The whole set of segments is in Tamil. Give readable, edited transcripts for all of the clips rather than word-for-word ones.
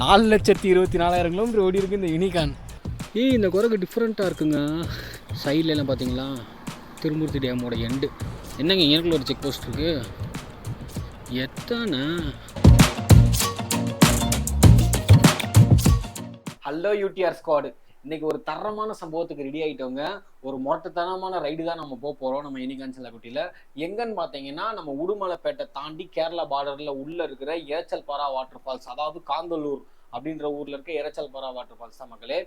4,24,000 கிலோமீட்டர் ஓடி இருக்குது இந்த யூனிகான். இந்த குரங்கு டிஃப்ரெண்ட்டாக இருக்குங்க. சைட்லலாம் பார்த்தீங்களா திருமூர்த்தி டேமோட எண்டு. என்னங்க எனக்குள்ள ஒரு செக் போஸ்ட் இருக்குது. எத்தனை ஹலோ யூடிஆர் ஸ்குவாடு. இன்னைக்கு ஒரு தரமான சம்பவத்துக்கு ரெடி ஆகிட்டவங்க. ஒரு மொட்டத்தனமான ரைடு தான் நம்ம போகிறோம் நம்ம யூனிகான் செல்லக்குட்டியில். எங்கன்னு பார்த்தீங்கன்னா நம்ம உடுமலைப்பேட்டை தாண்டி கேரளா பார்டரில் உள்ளே இருக்கிற இரைச்சல்பாரா வாட்டர் ஃபால்ஸ், அதாவது காந்தலூர் அப்படின்ற ஊரில் இருக்க இரைச்சல்பாரா வாட்டர் ஃபால்ஸ் தான் மக்களே.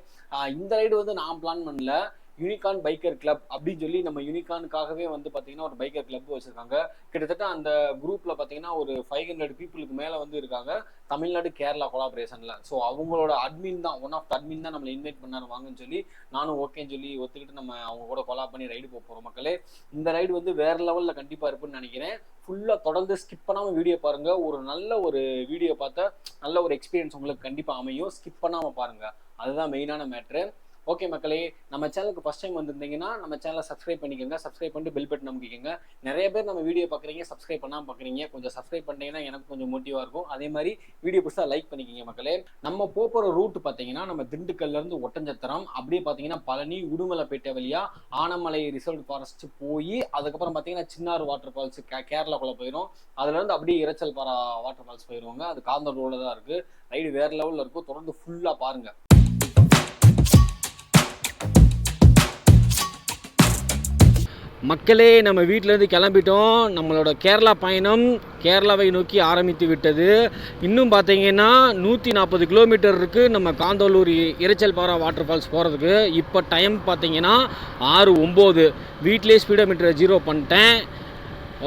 இந்த ரைடு வந்து நான் பிளான் பண்ணல. யூனிகான் பைக்கர் கிளப் அப்படின்னு சொல்லி நம்ம யூனிகானுக்காகவே வந்து பார்த்தீங்கன்னா ஒரு பைக்கர் கிளப் வச்சுருக்காங்க. கிட்டத்தட்ட அந்த குரூப்பில் பார்த்தீங்கன்னா ஒரு 500 பீப்புளுக்கு மேலே வந்து இருக்காங்க, தமிழ்நாடு கேரளா கொலாபரேஷனில். ஸோ அவங்களோட அட்மின் தான், ஒன் ஆஃப் த அட்மின் தான் நம்மளை இன்வைட் பண்ணாரு வாங்கன்னு சொல்லி. நானும் ஓகேன்னு சொல்லி ஒத்துக்கிட்டு நம்ம அவங்க கூட கொலா பண்ணி ரைடு போகிறோம் மக்களே. இந்த ரைடு வந்து வேற லெவலில் கண்டிப்பாக இருக்குன்னு நினைக்கிறேன். ஃபுல்லாக தொடர்ந்து ஸ்கிப் பண்ணாமல் வீடியோ பாருங்கள். ஒரு நல்ல ஒரு வீடியோ பார்த்தா நல்ல ஒரு எக்ஸ்பீரியன்ஸ் உங்களுக்கு கண்டிப்பாக அமையும். ஸ்கிப் பண்ணாமல் பாருங்கள், அதுதான் மெயினான மேட்ரு. ஓகே மக்களே, நம்ம சேனலுக்கு ஃபஸ்ட் டைம் வந்திருந்தீங்கன்னா நம்ம சேனலை சப்ஸ்கிரைப் பண்ணிக்கோங்க. சப்ஸ்கிரைப் பண்ணிட்டு பெல் பட்டன் அமைக்கிங்க. நிறைய பேர் நம்ம வீடியோ பார்க்குறீங்க, சப்ஸ்கிரைப் பண்ணாமல் பார்க்குறீங்க. கொஞ்சம் சப்ஸ்கிரைப் பண்ணிட்டீங்கன்னா எனக்கு கொஞ்சம் மோட்டிவாக இருக்கும். அதே மாதிரி வீடியோ புதுசாக லைக் பண்ணிக்கிங்க மக்களே. நம்ம போகிற ரூட் பார்த்தீங்கன்னா நம்ம திண்டுக்கல்லேருந்து ஒட்டஞ்சத்திரம், அப்படியே பார்த்தீங்கன்னா பழனி, உடுமலைப்பேட்டை வழியாக ஆனமலை ரிசர்வ் ஃபாரஸ்ட் போய் அதுக்கப்புறம் பார்த்தீங்கன்னா சின்னாறு வாட்டர் ஃபால்ஸ் கேரளாக்குள்ளே போயிடும். அதுலேருந்து அப்படியே இரைச்சல்பாரா வாட்டர் ஃபால்ஸ் போயிடுவாங்க. அது காந்தல் ரோடில் தான் இருக்குது. ரைடு வேறு லெவலில் இருக்கும். தொடர்ந்து ஃபுல்லாக பாருங்கள். மக்களே, நம்ம வீட்டிலேருந்து கிளம்பிட்டோம். நம்மளோட கேரளா பயணம் கேரளாவை நோக்கி ஆரம்பித்து விட்டது. இன்னும் பார்த்தீங்கன்னா 140 கிலோமீட்டர் இருக்குது நம்ம காந்தலூர் இரைச்சல்பாரா வாட்டர் ஃபால்ஸ் போகிறதுக்கு. இப்போ டைம் பார்த்தீங்கன்னா 6:09. வீட்டிலே ஸ்பீடோமீட்டரை 0 பண்ணிட்டேன்.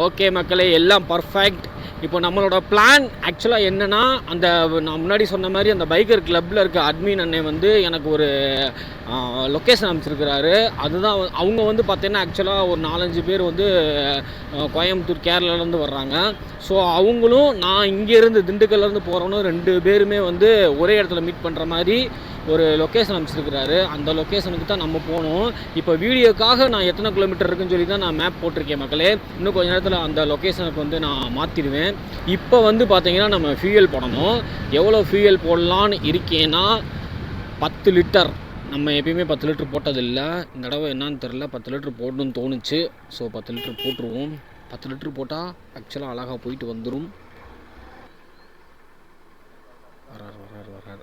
ஓகே மக்களே, எல்லாம் பர்ஃபெக்ட். இப்போ நம்மளோட பிளான் ஆக்சுவலாக என்னென்னா, அந்த நான் முன்னாடி சொன்ன மாதிரி அந்த பைக்கர் கிளப்பில் இருக்க அட்மின் அண்ணன் வந்து எனக்கு ஒரு லொக்கேஷன் அமைச்சிருக்கிறாரு. அதுதான் அவங்க வந்து பார்த்தீங்கன்னா ஆக்சுவலாக ஒரு 4-5 பேர் வந்து கோயம்புத்தூர் கேரளாலேருந்து வர்றாங்க. ஸோ அவங்களும் நான் இங்கேருந்து திண்டுக்கல்லேருந்து போகிறவனும் 2 பேருமே வந்து ஒரே இடத்துல மீட் பண்ணுற மாதிரி ஒரு லொக்கேஷன் அமைச்சிருக்கிறாரு. அந்த லொக்கேஷனுக்கு தான் நம்ம போகணும். இப்போ வீடியோக்காக நான் எத்தனை கிலோமீட்டர் இருக்குன்னு சொல்லி தான் நான் மேப் போட்டிருக்கேன் மக்களே. இன்னும் கொஞ்சம் நேரத்தில் அந்த லொக்கேஷனுக்கு வந்து நான் மாற்றிடுவேன். இப்போ வந்து பார்த்தீங்கன்னா நம்ம ஃபியூயல் போடணும். எவ்வளோ ஃபியூயல் போடலான்னு இருக்கேன்னா 10 லிட்டர். நம்ம எப்பயுமே 10 லிட்டர் போட்டதில்லை. இந்த தடவை என்னான்னு தெரில, 10 லிட்டர் போடணும்னு தோணுச்சு. ஸோ 10 லிட்டர் போட்டுருவோம். 10 லிட்டர் போட்டால் ஆக்சுவலாக அழகாக போயிட்டு வந்துடும். வராரு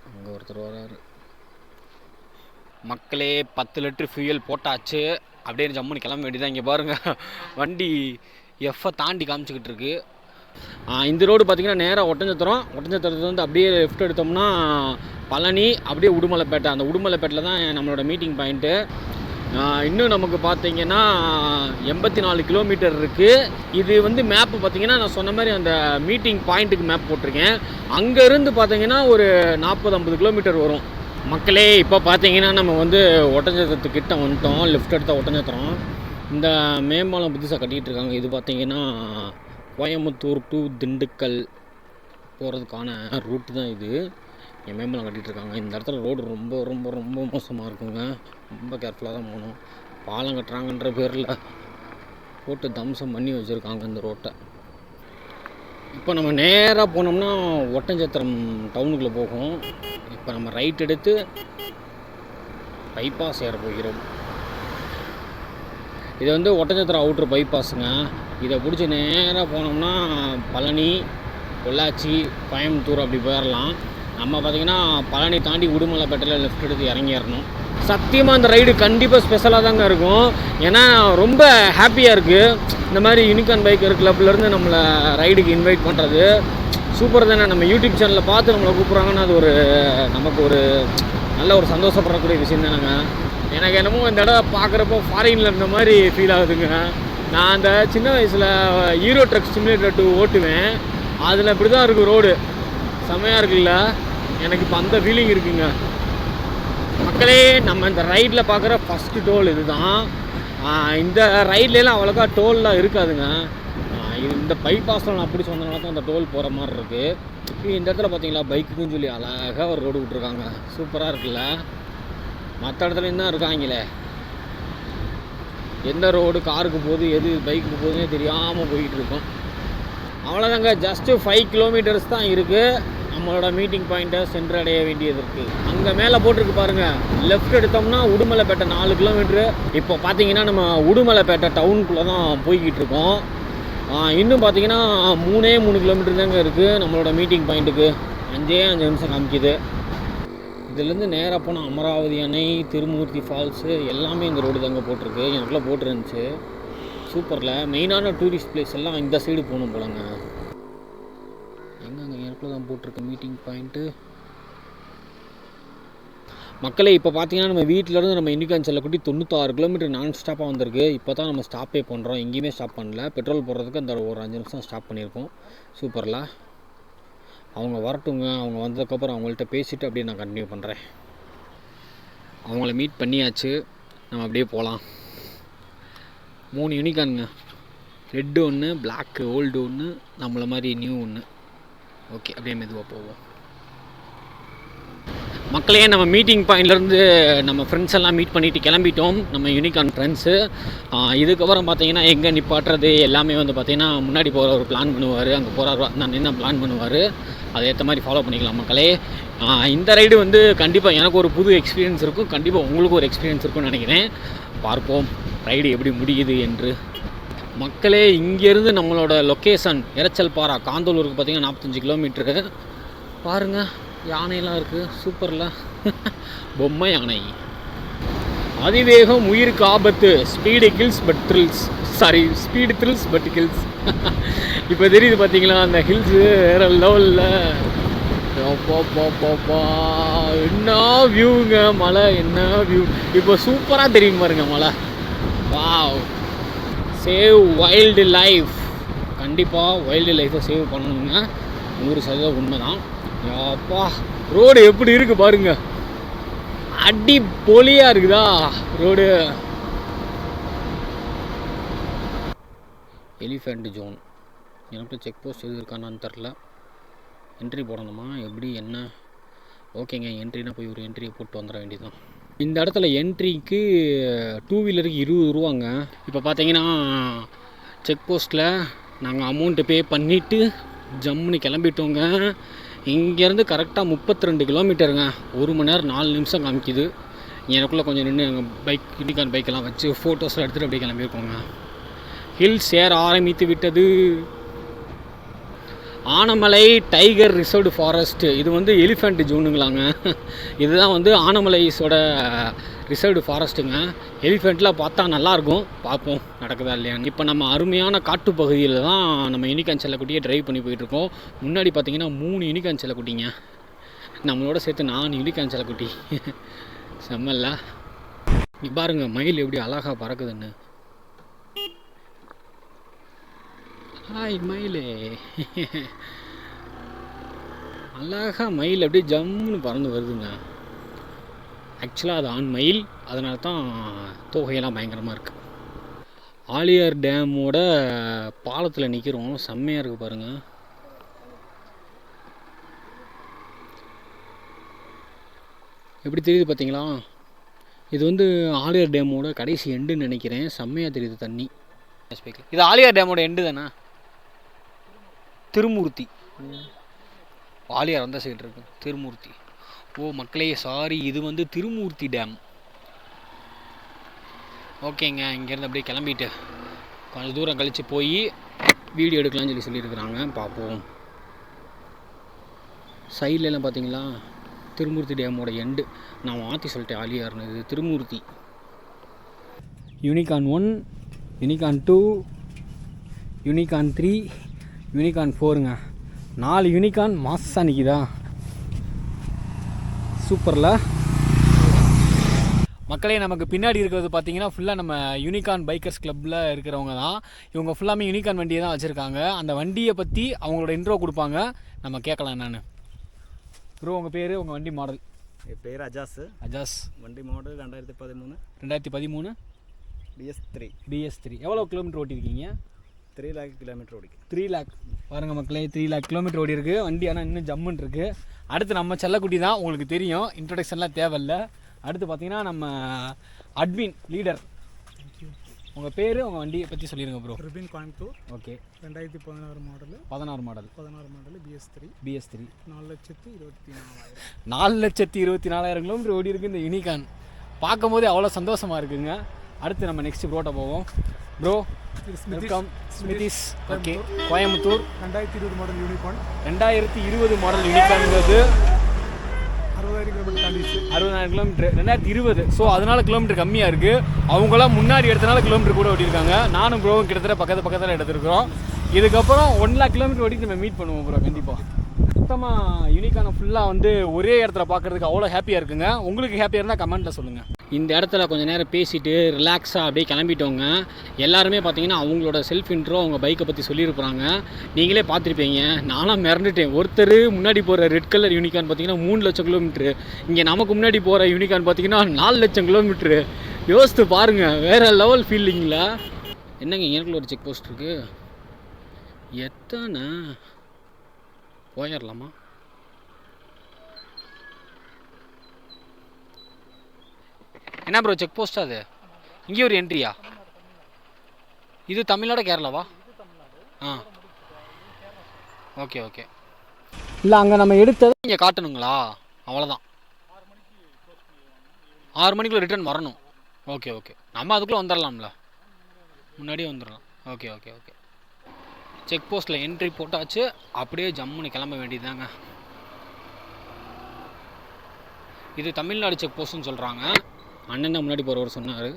அங்கே ஒருத்தர் வராரு மக்களே. 10 லிட்டர் ஃபியூயல் போட்டாச்சு. அப்படியே ஜம்முன்னு கிளம்ப வேண்டியதான். இங்கே பாருங்கள், வண்டி எஃப்ஐ தாண்டி காமிச்சிக்கிட்டு இருக்கு. இந்த ரோடு பார்த்திங்கன்னா நேராக ஒட்டஞ்சத்திரத்துல வந்து அப்படியே லெஃப்ட் எடுத்தோம்னா பழனி, அப்படியே உடுமலைப்பேட்டை. அந்த உடுமலைப்பேட்டில் தான் நம்மளோட மீட்டிங் பாயிண்ட்டு. இன்னும் நமக்கு பார்த்திங்கன்னா 84 கிலோமீட்டர் இருக்குது. இது வந்து மேப்பு பார்த்திங்கன்னா நான் சொன்ன மாதிரி அந்த மீட்டிங் பாயிண்ட்டுக்கு மேப் போட்டிருக்கேன். அங்கேருந்து பார்த்திங்கன்னா ஒரு 40-50 கிலோமீட்டர் வரும் மக்களே. இப்போ பார்த்தீங்கன்னா நம்ம வந்து ஒட்டஞ்சத்திரத்துக்கிட்ட வந்துட்டோம். லெஃப்ட் எடுத்தால் ஒட்டஞ்சத்திரம். இந்த மேம்பாலம் புதுசாக கட்டிகிட்டு இருக்காங்க. இது பார்த்திங்கன்னா கோயம்புத்தூர் டு திண்டுக்கல் போகிறதுக்கான ரூட்டு தான் இது. என் மேம்பாலம் கட்டிகிட்ருக்காங்க. இந்த இடத்துல ரோடு ரொம்ப ரொம்ப ரொம்ப மோசமாக இருக்குங்க. ரொம்ப கேர்ஃபுல்லாக தான் போகணும். பாலம் கட்டுறாங்கன்ற பேரில் போட்டு தம்சம் பண்ணி வச்சுருக்காங்க இந்த ரோட்டை. இப்போ நம்ம நேராக போனோம்னா ஒட்டஞ்சத்திரம் டவுனுக்குள்ளே போகும். இப்போ நம்ம ரைட் எடுத்து பைபாஸ் ஏற போகிறோம். இது வந்து ஒட்டஞ்சத்திரம் அவுட்ரு பைபாஸுங்க. இதை பிடிச்சி நேராக போனோம்னா பழனி, பொள்ளாச்சி, கோயம்புத்தூர் அப்படி போயிடலாம். நம்ம பார்த்திங்கன்னா பழனி தாண்டி உடுமலைப்பேட்டையில் லெஃப்ட் எடுத்து இறங்கிடணும். சத்தியமாக இந்த ரைடு கண்டிப்பாக ஸ்பெஷலாக தாங்க இருக்கும். ஏன்னா ரொம்ப ஹாப்பியாக இருக்குது. இந்த மாதிரி யூனிகான் பைக்கர் கிளப்லேருந்து நம்மளை ரைடுக்கு இன்வைட் பண்ணுறது சூப்பர் தானே. நம்ம யூடியூப் சேனலில் பார்த்து நம்மளை கூப்பிட்றாங்கன்னா அது ஒரு நமக்கு ஒரு நல்ல ஒரு சந்தோஷப்படக்கூடிய விஷயம் தானேங்க. எனக்கு என்னமோ இந்த இடம் பார்க்குறப்போ ஃபாரினில் இருந்த மாதிரி ஃபீல் ஆகுதுங்க. நான் அந்த சின்ன வயசில் ஹீரோ ட்ரக் சிமுலேட்டர் 2 ஓட்டுவேன். அதில் இப்படி தான் இருக்குது ரோடு. செம்மையாக இருக்குல்ல. எனக்கு இப்போ அந்த ஃபீலிங் இருக்குங்க மக்களே. நம்ம இந்த ரைடில் பார்க்குற ஃபஸ்ட்டு டோல் இது தான். இந்த ரைட்லாம் அவ்வளோக்கா டோல்லாம் இருக்காதுங்க. இந்த பைபாஸில் நான் அப்படி சொன்னனால தான் அந்த டோல் போகிற மாதிரி இருக்குது. இந்த இடத்துல பார்த்தீங்களா பைக்குன்னு சொல்லி அழகாக ஒரு ரோடு விட்ருக்காங்க. சூப்பராக இருக்குல்ல. மற்ற இடத்துலையும் தான் இருக்காங்களே. எந்த ரோடு காருக்கு போகுது எது பைக்குக்கு போகுதுன்னே தெரியாமல் போயிட்டு இருக்கோம். அவ்வளோதாங்க. ஜஸ்ட்டு 5 கிலோமீட்டர்ஸ் தான் இருக்குது. நம்மளோட மீட்டிங் பாயிண்ட்டை சென்றடைய வேண்டியது இருக்குது. அங்கே மேலே போட்டிருக்கு பாருங்கள், லெஃப்ட் எடுத்தோம்னா உடுமலைப்பேட்டை 4 கிலோமீட்ரு. இப்போ பார்த்தீங்கன்னா நம்ம உடுமலைப்பேட்டை டவுனுக்குள்ளே தான் போய்கிட்டு இருக்கோம். இன்னும் பார்த்தீங்கன்னா 3 கிலோமீட்டர் தாங்க இருக்குது நம்மளோட மீட்டிங் பாயிண்ட்டுக்கு. 5 நிமிஷம் காமிக்குது. இதுலேருந்து நேராக போனால் அமராவதி அணை, திருமூர்த்தி ஃபால்ஸு எல்லாமே இந்த ரோடு தாங்க போட்டிருக்கு. எனக்குள்ளே போட்டுருந்துச்சு. சூப்பரில் மெயினான டூரிஸ்ட் பிளேஸ் எல்லாம் இந்த சைடு போகணும் போலங்க. எங்கங்க எனக்குள்ளே தான் போட்டிருக்கு மீட்டிங் பாயிண்ட்டு. மக்களே இப்போ பார்த்தீங்கன்னா நம்ம வீட்டிலேருந்து நம்ம யூனிகார்ன் செல்லக்குட்டி 96 கிலோமீட்டர் நான் ஸ்டாப்பாக வந்திருக்கு. இப்போ தான் நம்ம ஸ்டாப்பே பண்ணுறோம், எங்கேயுமே ஸ்டாப் பண்ணல. பெட்ரோல் போடுறதுக்கு அந்த ஒரு 5 நிமிஷம் ஸ்டாப் பண்ணியிருக்கோம். சூப்பரில் அவங்க வரட்டுங்க. அவங்க வந்ததுக்கப்புறம் அவங்கள்ட்ட பேசிவிட்டு அப்படியே நான் கண்டினியூ பண்ணுறேன். அவங்கள மீட் பண்ணியாச்சு, நம்ம அப்படியே போகலாம். 3 யூனிகார்னுங்க, ரெட்டு ஒன்று, பிளாக்கு ஓல்டு ஒன்று, நம்மளை மாதிரி நியூ ஒன்று. ஓகே, அப்படியே மெதுவாக போவோம். மக்களே நம்ம மீட்டிங் பாயிண்ட்லேருந்து நம்ம ஃப்ரெண்ட்ஸ் எல்லாம் மீட் பண்ணிவிட்டு கிளம்பிட்டோம். நம்ம யூனிகார்ன் ஃப்ரெண்ட்ஸு. இதுக்கப்புறம் பார்த்தீங்கன்னா எங்கே நிப்பாட்டுறது எல்லாமே வந்து பார்த்திங்கன்னா முன்னாடி போகிற ஒரு பிளான் பண்ணுவார். அங்கே போகிறாரு நான் என்ன பிளான் பண்ணுவார், அதை ஏற்ற மாதிரி ஃபாலோ பண்ணிக்கலாம் மக்களே. இந்த ரைடு வந்து கண்டிப்பாக எனக்கு ஒரு புது எக்ஸ்பீரியன்ஸ் இருக்கும், கண்டிப்பாக உங்களுக்கு ஒரு எக்ஸ்பீரியன்ஸ் இருக்கும்னு நினைக்கிறேன். பார்ப்போம் ரைடு எப்படி முடியுது என்று. மக்களே இங்கேருந்து நம்மளோட லொக்கேஷன் இரைச்சல் பாரா காந்தலூருக்கு பார்த்திங்கன்னா 45 கிலோமீட்டரு. பாருங்கள், யானையெல்லாம் இருக்குது. சூப்பரில் பொம்மை யானை. அதிவேகம் உயிருக்கு ஆபத்து, speed kills but thrills, sorry speed thrills but kills. இப்போ தெரியுது பார்த்தீங்களா அந்த ஹில்ஸு வேறு லெவலில். என்ன வியூங்க, மலை என்ன வியூ. இப்போ சூப்பராக தெரியும் பாருங்க மலை. Wow, save wild life. கண்டிப்பாக வைல்டு லைஃப்பை சேவ் பண்ணணுங்க, 100% உண்மை தான். அப்பா ரோடு எப்படி இருக்குது பாருங்க, அடி பொலியாக இருக்குதா ரோடு. Elephant zone. எனக்கு செக் போஸ்ட் எது இருக்கானான்னு தெரில. என்ட்ரி போடணுமா எப்படி என்ன? ஓகேங்க, என்ட்ரினா போய் ஒரு என்ட்ரியை போட்டு வந்துட வேண்டியதுதான். இந்த இடத்துல என்ட்ரிக்கு 2 வீலருக்கு 20 ரூபாங்க. இப்போ பார்த்தீங்கன்னா செக் போஸ்ட்டில் நாங்கள் அமௌண்ட்டு பே பண்ணிவிட்டு ஜம்முன்னு கிளம்பிட்டோங்க. இங்கேருந்து கரெக்டாக 32 கிலோமீட்டருங்க. 1 மணி நேரம் 4 நிமிஷம் காமிக்குது. எனக்குள்ளே கொஞ்சம் நின்று எங்கள் பைக் யூனிகார்ன் பைக்கெல்லாம் வச்சு ஃபோட்டோஸ்லாம் எடுத்துகிட்டு அப்படியே கிளம்பியிருக்கோங்க. ஹில்ஸ் ஏற ஆரம்பித்து விட்டது. Anamalai tiger reserved forest. இது வந்து எலிஃபண்ட் ஜோனுங்களாங்க. இதுதான் வந்து ஆனமலைஸோட ரிசர்வ்டு ஃபாரஸ்ட்டுங்க. எலிஃபெண்ட்லாம் பார்த்தா நல்லாயிருக்கும், பார்ப்போம் நடக்குதா இல்லையான்னு. இப்போ நம்ம அருமையான காட்டுப்பகுதியில் தான் நம்ம யூனிகார்ன் செல்லக்குட்டியை ட்ரைவ் பண்ணி போயிட்டுருக்கோம். முன்னாடி பார்த்தீங்கன்னா 3 யூனிகார்ன் செல்லக்குட்டிங்க, நம்மளோட சேர்த்து 4 யூனிகார்ன் செல்லக்குட்டி. செம்மல்ல. நீ பாருங்க மயில் எப்படி அழகாக பறக்குதுன்னு. ஹாய் மயிலே. அழகாக மயில் அப்படியே ஜம்முன்னு பறந்து வருதுங்க. ஆக்சுவலாக அது ஆண் மயில், அதனால தான் தோகையெல்லாம் பயங்கரமாக இருக்குது. ஆலியார் டேமோட பாலத்தில் நிற்கிறோம், செம்மையாக இருக்குது பாருங்கள். எப்படி தெரியுது பார்த்தீங்களா? இது வந்து ஆலியார் டேமோட கடைசி எண்டுன்னு நினைக்கிறேன். செம்மையாக தெரியுது தண்ணி. இது ஆலியார் டேமோட எண்டு தானே? திருமூர்த்தி. ஆலியார் அந்த சைடு இருக்கு, திருமூர்த்தி. ஓ மக்களே சாரி, இது வந்து திருமூர்த்தி டேம். ஓகேங்க, இங்கேருந்து அப்படியே கிளம்பிட்டு கொஞ்சம் தூரம் கழித்து போய் வீடியோ எடுக்கலாம்னு சொல்லியிருக்கிறாங்க. பார்ப்போம். சைட்லலாம் பார்த்தீங்களா திருமூர்த்தி டேமோட எண்டு. நான் மாற்றி சொல்லிட்டேன் ஆலியார்னு, இது Thirumurthy. Unicorn 1, Unicorn 2, Unicorn 3, Unicorn 4ங்க. 4 யூனிகார்ன் மாசாக நிற்கிதா. சூப்பரில். மக்களே நமக்கு பின்னாடி இருக்கிறது பார்த்தீங்கன்னா ஃபுல்லாக நம்ம யூனிகார்ன் பைக்கர்ஸ் கிளப்பில் இருக்கிறவங்க தான். இவங்க ஃபுல்லாமே யூனிகார்ன் வண்டியை தான் வச்சுருக்காங்க. அந்த வண்டியை பற்றி அவங்களோட இன்ட்ரோ கொடுப்பாங்க, நம்ம கேட்கலாம். நான் ப்ரோ, உங்கள் பேர், உங்கள் வண்டி மாடல்? என் பேர் அஜாஸ். அஜாஸ். வண்டி மாடல் 2013. 2013 DS3. எவ்வளோ கிலோமீட்டர் ஓட்டியிருக்கீங்க? 3 lakh கிலோமீட்டர் ஓடிக்கு. 3 lakh பாருங்கள் மக்களே, 3 lakh கிலோமீட்டர் ஓடி இருக்குது வண்டி. ஆனால் இன்னும் ஜம்முன்னு இருக்குது. அடுத்து நம்ம செல்லக்குட்டி தான், உங்களுக்கு தெரியும், இன்ட்ரொடக்ஷன்லாம் தேவையில்லை. அடுத்து பார்த்தீங்கன்னா நம்ம அட்மின் லீடர் உங்கள் பேர் உங்கள் வண்டியை பற்றி சொல்லிடுங்க bro. Ripon Coimbatore. Okay. 2016 model. 16 model. BS3. BS3. 4,24,000. 4,24,000 kilometre ஓடி இருக்குது இந்த யூனிகான். பார்க்கும் போதே அவ்வளோ சந்தோஷமாக இருக்குங்க. அடுத்து நம்ம நெக்ஸ்ட் ப்ரோட்ட போவோம். Bro welcome. Smithish. Okay. Coimbatore. 2020 model Unicorn. 2020 model யூனிகான்ங்கிறது 60,000 கிலோமீட்டர் தாண்டிச்சு. 60,000 கிலோமீட்டர் 2020. ஸோ அதனால கிலோமீட்டர் கம்மியாக இருக்குது. அவங்களாம் முன்னாடி எடுத்தனால கிலோமீட்டர் கூட ஓட்டியிருக்காங்க. நானும் ப்ரோவும் கிட்டத்தட்ட பக்கத்தில் எடுத்துருக்குறோம். இதுக்கப்புறம் 1 லேக் கிலோமீட்டர் ஓட்டி நம்ம மீட் பண்ணுவோம் ப்ரோ கண்டிப்பாக. மொத்தமாக யூனிகானை ஃபுல்லாக வந்து ஒரே இடத்துல பார்க்குறதுக்கு அவ்வளோ ஹாப்பியாக இருக்குங்க. உங்களுக்கு ஹாப்பியாக இருந்தால் கமெண்ட்டில் சொல்லுங்கள். இந்த இடத்துல கொஞ்சம் நேரம் பேசிவிட்டு ரிலாக்ஸாக அப்படியே கிளம்பிட்டோங்க. எல்லாருமே பார்த்தீங்கன்னா அவங்களோட செல்ஃப் இன்ட்ரோ அவங்க பைக்கை பற்றி சொல்லியிருப்பாங்க. நீங்களே பார்த்துருப்பீங்க. நானும் மிரண்டுட்டேன். ஒருத்தர் முன்னாடி போகிற ரெட் கலர் யூனிகான் பார்த்தீங்கன்னா 3 லட்சம் கிலோமீட்ரு. இங்கே நமக்கு முன்னாடி போகிற யூனிகான் பார்த்தீங்கன்னா 4 லட்சம் கிலோமீட்ரு. யோசித்து பாருங்கள், வேறு லெவல் ஃபீலிங்கில். என்னங்க எனக்குள்ள ஒரு செக் போஸ்ட் இருக்குது. எத்தனை போயிடலாமா? என்ன ப்ரோ செக் போஸ்டா அது? இங்கே ஒரு என்ட்ரியா? இது தமிழ்நாடு கேரளாவா? ஆ ஓகே ஓகே. இல்லை அங்கே நம்ம எடுத்ததை இங்கே காட்டணுங்களா? அவ்வளோதான். 6 மணிக்குள்ளே ரிட்டர்ன் வரணும். Okay okay. நம்ம அதுக்குள்ளே வந்துடலாம்ல, முன்னாடியே வந்துடலாம். Okay okay okay. செக் போஸ்ட்டில் என்ட்ரி போட்டாச்சு. அப்படியே ஜம்முன்னு கிளம்ப வேண்டியதுதாங்க. இது தமிழ்நாடு செக் போஸ்ட்டுன்னு சொல்கிறாங்க. அண்ணன் தான் முன்னாடி போகிறவர் சொன்னார்.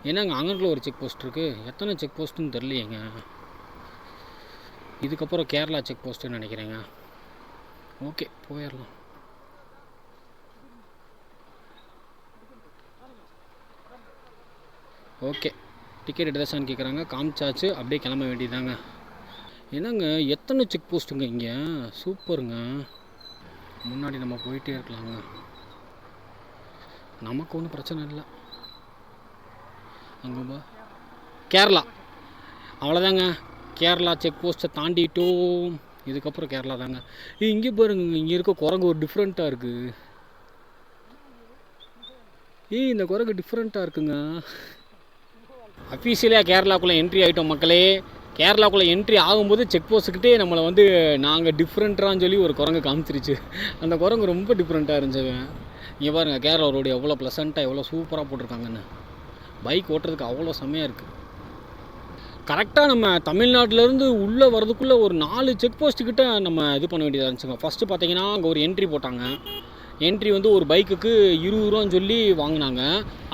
ஏன்னாங்க அங்கேக்குள்ள ஒரு செக் போஸ்ட் இருக்குது. எத்தனை செக் போஸ்ட்டுன்னு தெரியலையேங்க. இதுக்கப்புறம் கேரளா செக் போஸ்ட்டுன்னு நினைக்கிறேங்க. ஓகே போயிடலாம். ஓகே டிக்கெட் எடுத்தாச்சான்னு கேட்குறாங்க. காமிச்சாச்சு. அப்படியே கிளம்ப வேண்டியதாங்க. என்னங்க எத்தனை செக் போஸ்ட்டுங்க இங்கே. சூப்பருங்க. முன்னாடி நம்ம போயிட்டே இருக்கலாங்க. நமக்கு ஒன்றும் பிரச்சனை இல்லை. அங்கே கேரளா அவ்வளோதாங்க. கேரளா செக் போஸ்ட்டை தாண்டிட்டோம். இதுக்கப்புறம் கேரளா தாங்க. இங்கே பாருங்க, இங்கே இருக்க குரங்கு ஒரு டிஃப்ரெண்ட்டாக இருக்குது. இந்த குரங்கு டிஃப்ரெண்ட்டாக இருக்குங்க. அஃபீஷியலாக கேரளாக்குள்ளே என்ட்ரி ஆகிட்டோம் மக்களே. கேரளாக்குள்ளே என்ட்ரி ஆகும்போது செக் போஸ்ட்டுக்கிட்டே நம்மளை வந்து நாங்கள் டிஃப்ரெண்ட்டான்னு சொல்லி ஒரு குரங்கு காமிச்சிருச்சு. அந்த குரங்கு ரொம்ப டிஃப்ரெண்ட்டாக இருந்துச்சுங்க. இங்கே பாருங்கள் கேரளா ரோடு எவ்வளோ ப்ளசண்ட்டாக எவ்வளோ சூப்பராக போட்டிருக்காங்கன்னு. பைக் ஓட்டுறதுக்கு அவ்வளோ செம்மையாக இருக்குது. கரெக்டாக நம்ம தமிழ்நாட்டிலேருந்து உள்ளே வரதுக்குள்ளே ஒரு 4 செக் போஸ்ட்டுக்கிட்ட நம்ம இது பண்ண வேண்டியதாக இருந்துச்சுங்க. ஃபஸ்ட்டு பார்த்தீங்கன்னா அங்கே ஒரு என்ட்ரி போட்டாங்க. என்ட்ரி வந்து ஒரு பைக்குக்கு 20 ரூபான்னு சொல்லி வாங்கினாங்க.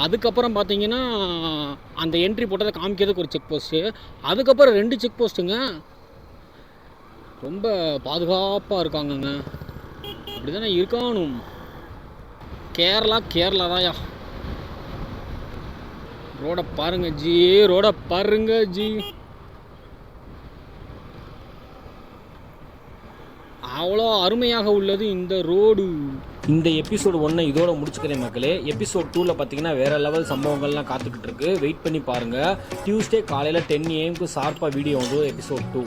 அதுக்கப்புறம் பார்த்தீங்கன்னா அந்த என்ட்ரி போட்டதை காமிக்கிறதுக்கு ஒரு செக் போஸ்ட்டு. அதுக்கப்புறம் 2 செக் போஸ்ட்டுங்க. ரொம்ப பாதுகாப்பாக இருக்காங்கங்க. அப்படி தானே இருக்கானும். கேரளா தான்யா. ரோட பாருங்க ஜி, ரோட பாருங்க ஜி. அவ்வளோ அருமையாக உள்ளது இந்த ரோடு. இந்த எபிசோடு 1 இதோட முடிச்சுக்கிறேன் மக்களே. எபிசோட் 2ல் பார்த்தீங்கன்னா வேறு லெவல் சம்பவங்கள்லாம் காத்துக்கிட்டு இருக்கு. வெயிட் பண்ணி பாருங்கள். டியூஸ்டே காலையில் 10 AM ஷார்ப்பாக வீடியோ வந்து எபிசோட் 2.